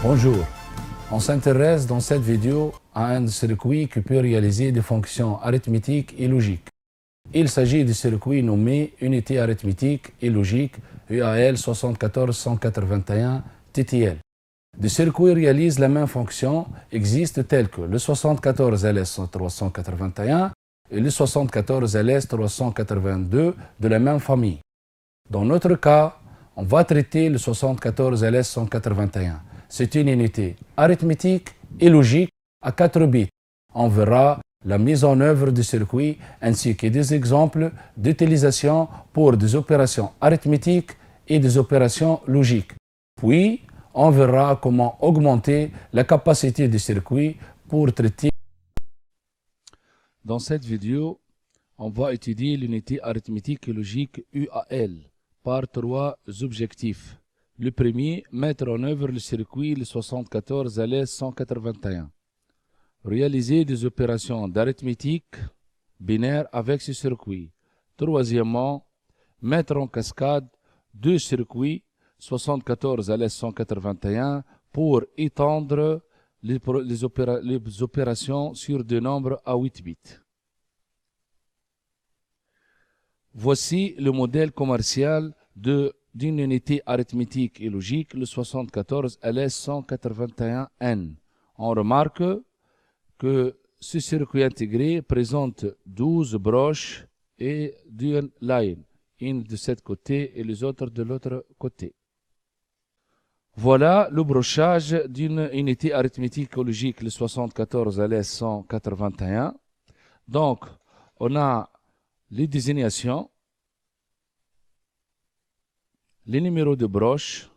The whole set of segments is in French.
Bonjour, on s'intéresse dans cette vidéo à un circuit qui peut réaliser des fonctions arithmétiques et logiques. Il s'agit du circuit nommé unité arithmétique et logique UAL 74181 TTL. Des circuits réalisent la même fonction existent tels que le 74 LS 381 et le 74 LS 382 de la même famille. Dans notre cas, on va traiter le 74 LS 181. C'est une unité arithmétique et logique à 4 bits. On verra la mise en œuvre du circuit ainsi que des exemples d'utilisation pour des opérations arithmétiques et des opérations logiques. Puis, on verra comment augmenter la capacité du circuit pour traiter. Dans cette vidéo, on va étudier l'unité arithmétique et logique UAL par 3 objectifs. Le premier, mettre en œuvre le circuit le 74 LS 181. Réaliser des opérations d'arithmétique binaire avec ce circuit. Troisièmement, mettre en cascade 2 circuits 74 LS 181 pour étendre les opérations sur des nombres à 8 bits. Voici le modèle commercial d'une unité arithmétique et logique, le 74 LS 181N. On remarque que ce circuit intégré présente 12 broches et 2 lines, une de ce côté et les autres de l'autre côté. Voilà le brochage d'une unité arithmétique et logique, le 74 LS 181. Donc, on a les désignations, les numéros de broche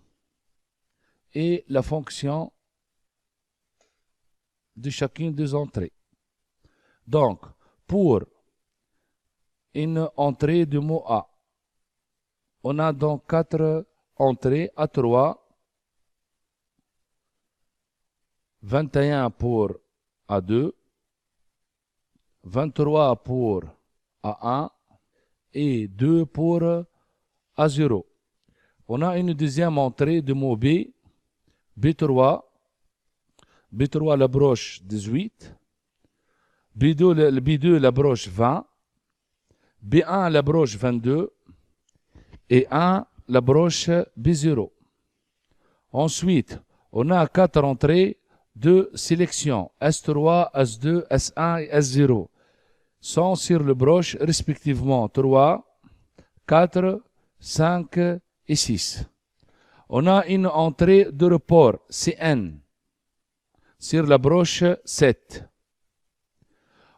et la fonction de chacune des entrées. Donc, pour une entrée de mot A, on a donc 4 entrées à 3, 21 pour A2, 23 pour A1 et 2 pour A0. On a une deuxième entrée de mot B, B3, B3 la broche 18, B2 la broche 20, B1 la broche 22 et 1 la broche B0. Ensuite, on a 4 entrées de sélection S3, S2, S1 et S0 sont sur le broche respectivement 3, 4, 5 et 6. On a une entrée de report CN sur la broche 7.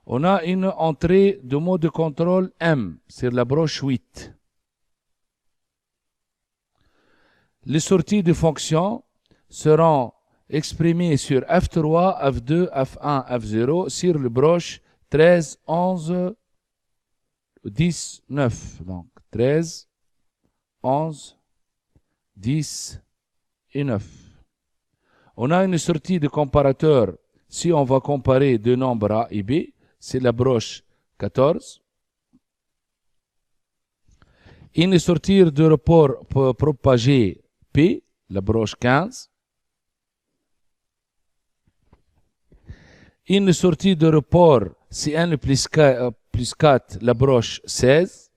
On a une entrée de mode de contrôle M sur la broche 8. Les sorties de fonctions seront exprimées sur F3, F2, F1, F0 sur le broche 13, 11, 10, 9. Donc 13, 11, 10 et 9. On a une sortie de comparateur si on va comparer deux nombres A et B, c'est la broche 14. Une sortie de report propagé P, la broche 15. Une sortie de report CN plus 4, la broche 16.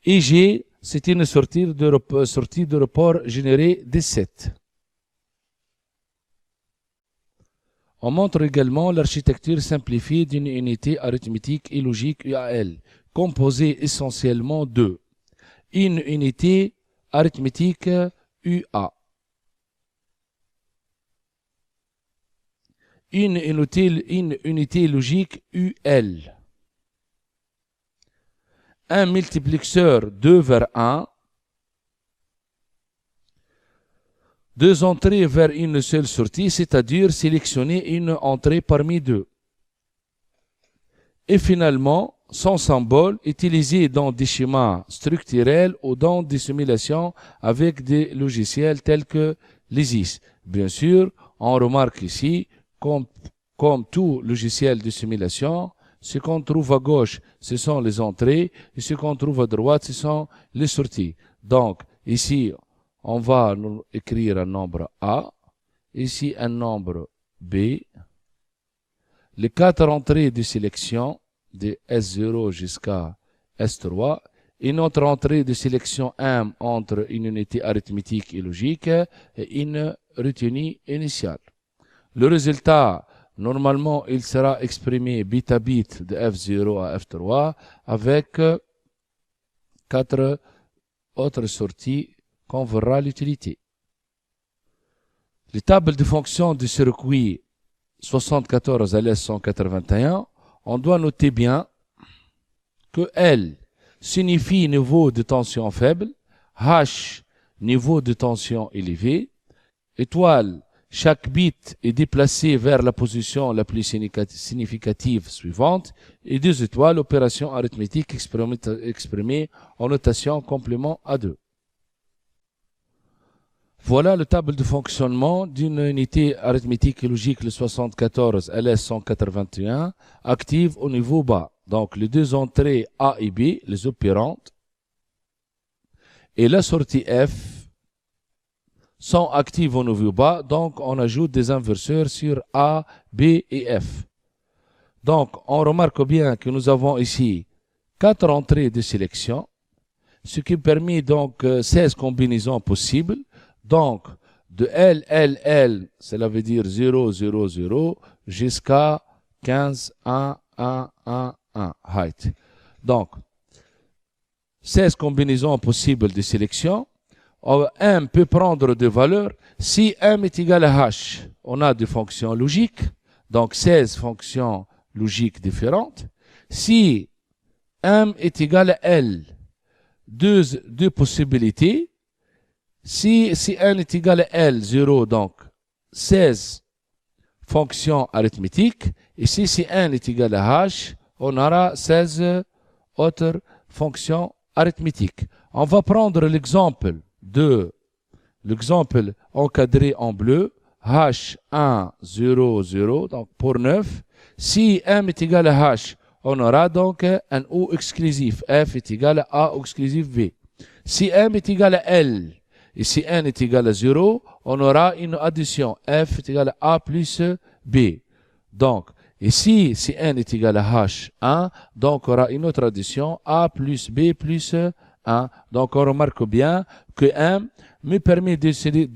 Et G, c'est une sortie de report générée 17. On montre également l'architecture simplifiée d'une unité arithmétique et logique UAL, composée essentiellement de une unité arithmétique UA, une unité logique UL, un multiplexeur 2 vers 1, deux entrées vers une seule sortie, c'est-à-dire sélectionner une entrée parmi deux. Et finalement, son symbole utilisé dans des schémas structurels ou dans des simulations avec des logiciels tels que l'ISIS. Bien sûr, on remarque ici, comme tout logiciel de simulation, ce qu'on trouve à gauche, ce sont les entrées, et ce qu'on trouve à droite, ce sont les sorties. Donc, ici, on va écrire un nombre A, ici un nombre B, les 4 entrées de sélection de S0 jusqu'à S3, une autre entrée de sélection M entre une unité arithmétique et logique et une retenue initiale. Le résultat, normalement, il sera exprimé bit à bit de F0 à F3 avec 4 autres sorties qu'on verra l'utilité. Les tables de fonctions du circuit 74 LS181, on doit noter bien que L signifie niveau de tension faible, H niveau de tension élevé, étoile, chaque bit est déplacé vers la position la plus significative suivante, et 2 étoiles, opération arithmétique exprimée en notation complément à 2. Voilà la table de fonctionnement d'une unité arithmétique et logique, le 74 LS181, active au niveau bas. Donc les deux entrées A et B, les opérantes, et la sortie F sont actives au niveau bas, donc on ajoute des inverseurs sur A, B et F. Donc on remarque bien que nous avons ici 4 entrées de sélection, ce qui permet donc 16 combinaisons possibles. Donc, de L, L, L, cela veut dire 0, 0, 0, jusqu'à 15, 1, 1, 1, 1, height. Donc, 16 combinaisons possibles de sélection. M peut prendre des valeurs. Si M est égal à H, on a des fonctions logiques, donc 16 fonctions logiques différentes. Si M est égal à L, deux possibilités. Si n est égal à L, 0, donc 16 fonctions arithmétiques. Et si n est égal à H, on aura 16 autres fonctions arithmétiques. On va prendre l'exemple encadré en bleu, H1, 0, 0, donc pour 9. Si M est égal à H, on aura donc un O exclusif. F est égal à A exclusif V. Si M est égal à L, et si n est égal à 0, on aura une addition. F est égal à A plus B. Donc, ici, si n est égal à H1, donc on aura une autre addition. A plus B plus 1. Donc, on remarque bien que M me permet de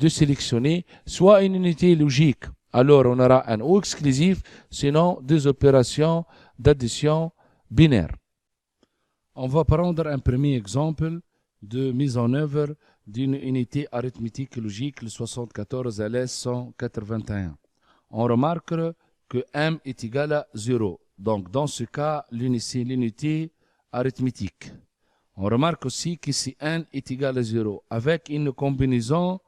sélectionner soit une unité logique. Alors, on aura un O exclusif, sinon des opérations d'addition binaire. On va prendre un premier exemple de mise en œuvre d'une unité arithmétique logique, le 74 LS181. On remarque que M est égal à 0. Donc, dans ce cas, c'est l'unité arithmétique. On remarque aussi que si N est égal à 0, avec une combinaison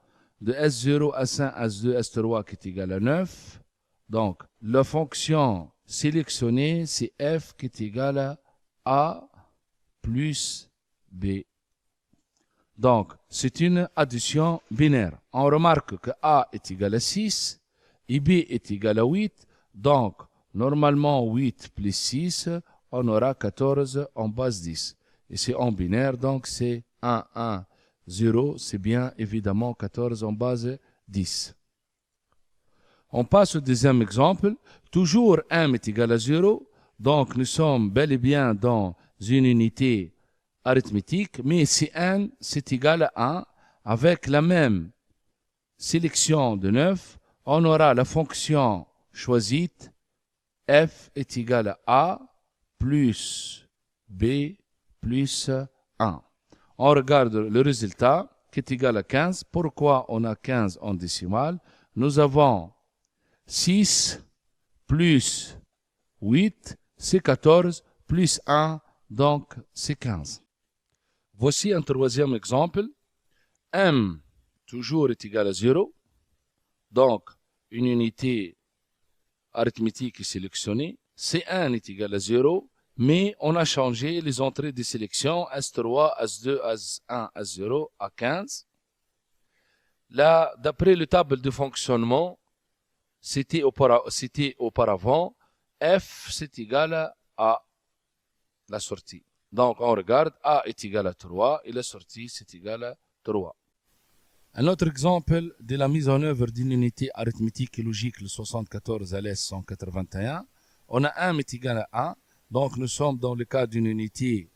de S0, S1, S2, S3 qui est égal à 9, donc, la fonction sélectionnée, c'est F qui est égal à A plus B. Donc, c'est une addition binaire. On remarque que A est égal à 6 et B est égal à 8. Donc, normalement, 8 plus 6, on aura 14 en base 10. Et c'est en binaire, donc c'est 1, 1, 0. C'est bien évidemment 14 en base 10. On passe au deuxième exemple. Toujours M est égal à 0. Donc, nous sommes bel et bien dans une unité arithmétique, mais si n c'est égal à 1, avec la même sélection de 9, on aura la fonction choisie, f est égal à a plus b plus 1. On regarde le résultat qui est égal à 15. Pourquoi on a 15 en décimale? Nous avons 6 plus 8, c'est 14, plus 1, donc c'est 15. Voici un troisième exemple. M, toujours est égal à 0. Donc, une unité arithmétique est sélectionnée. C1 est égal à 0, mais on a changé les entrées de sélection S3, S2, S1, S0 à 15. Là, d'après le table de fonctionnement, c'était auparavant F, c'est égal à la sortie. Donc, on regarde, A est égal à 3 et la sortie, c'est égal à 3. Un autre exemple de la mise en œuvre d'une unité arithmétique et logique, le 74 LS 181. On a 1 est égal à 1, donc nous sommes dans le cas d'une unité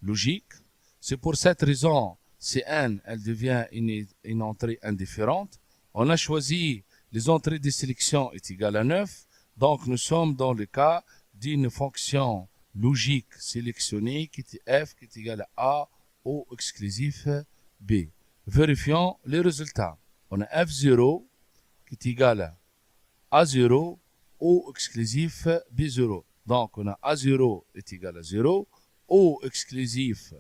logique. C'est pour cette raison, Cn, elle devient une entrée indifférente. On a choisi les entrées de sélection est égale à 9, donc nous sommes dans le cas d'une fonction logique sélectionnée qui est f qui est égal à au exclusif b. Vérifions les résultats. On a f0 qui est égal à a0 au exclusif b0. Donc on a a0 est égal à 0, au exclusif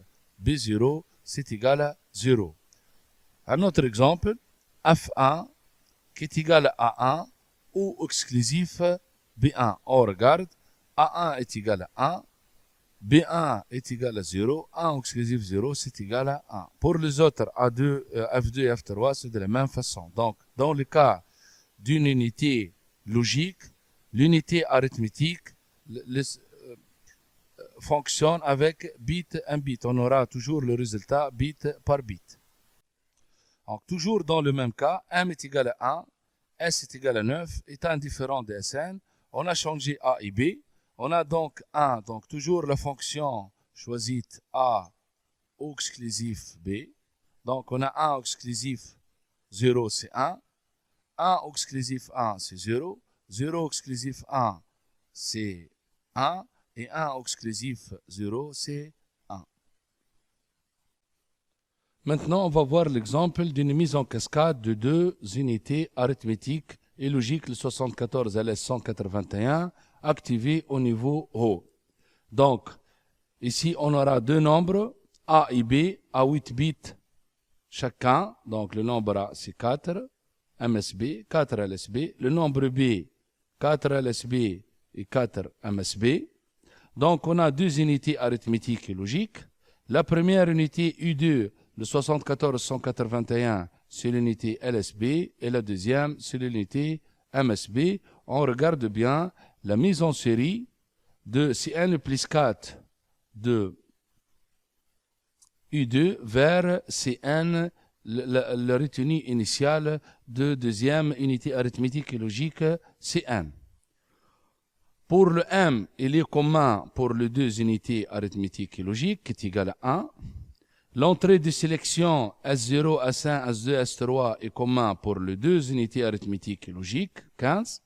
b0 c'est égal à 0. Un autre exemple, f1 qui est égal à 1 au exclusif b1. On regarde, a1 est égal à 1, b1 est égal à 0, 1 exclusif 0 c'est égal à 1. Pour les autres, a2, f2 et f3, c'est de la même façon. Donc, dans le cas d'une unité logique, l'unité arithmétique fonctionne avec bit un bit. On aura toujours le résultat bit par bit. Donc, toujours dans le même cas, m est égal à 1, s est égal à 9, est indifférent de Sn. On a changé a et b. On a donc 1, donc toujours la fonction choisite a au exclusif b. Donc, on a 1 au exclusif 0, c'est 1. 1 au exclusif 1, c'est 0. 0 exclusif 1, c'est 1. Et 1 exclusif 0, c'est 1. Maintenant, on va voir l'exemple d'une mise en cascade de deux unités arithmétiques et logiques, le 74 LS 181, activées au niveau haut. Donc, ici, on aura deux nombres, A et B, à 8 bits chacun. Donc, le nombre A, c'est 4, MSB, 4 LSB. Le nombre B, 4 LSB et 4 MSB. Donc, on a deux unités arithmétiques et logiques. La première unité U2, le 74-181, c'est l'unité LSB, et la deuxième, c'est l'unité MSB. On regarde bien la mise en série de Cn plus 4 de U2 vers Cn, la retenue initiale de deuxième unité arithmétique et logique Cn. Pour le M, il est commun pour les deux unités arithmétiques et logiques, qui est égal à 1. L'entrée de sélection S0, S1, S2, S3 est commun pour les deux unités arithmétiques et logiques, 15.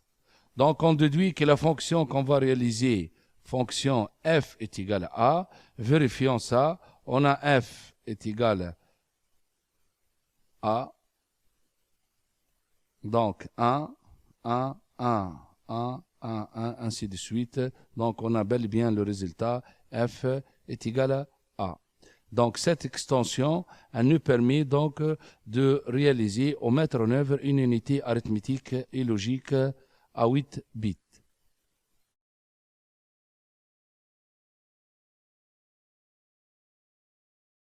Donc, on déduit que la fonction qu'on va réaliser, fonction f est égale à a. Vérifions ça. On a f est égal à a. Donc, 1, 1, 1, 1, 1, 1, ainsi de suite. Donc, on a bel et bien le résultat. F est égal à A. Donc, cette extension, elle nous permet donc de réaliser ou mettre en œuvre une unité arithmétique et logique à 8 bits.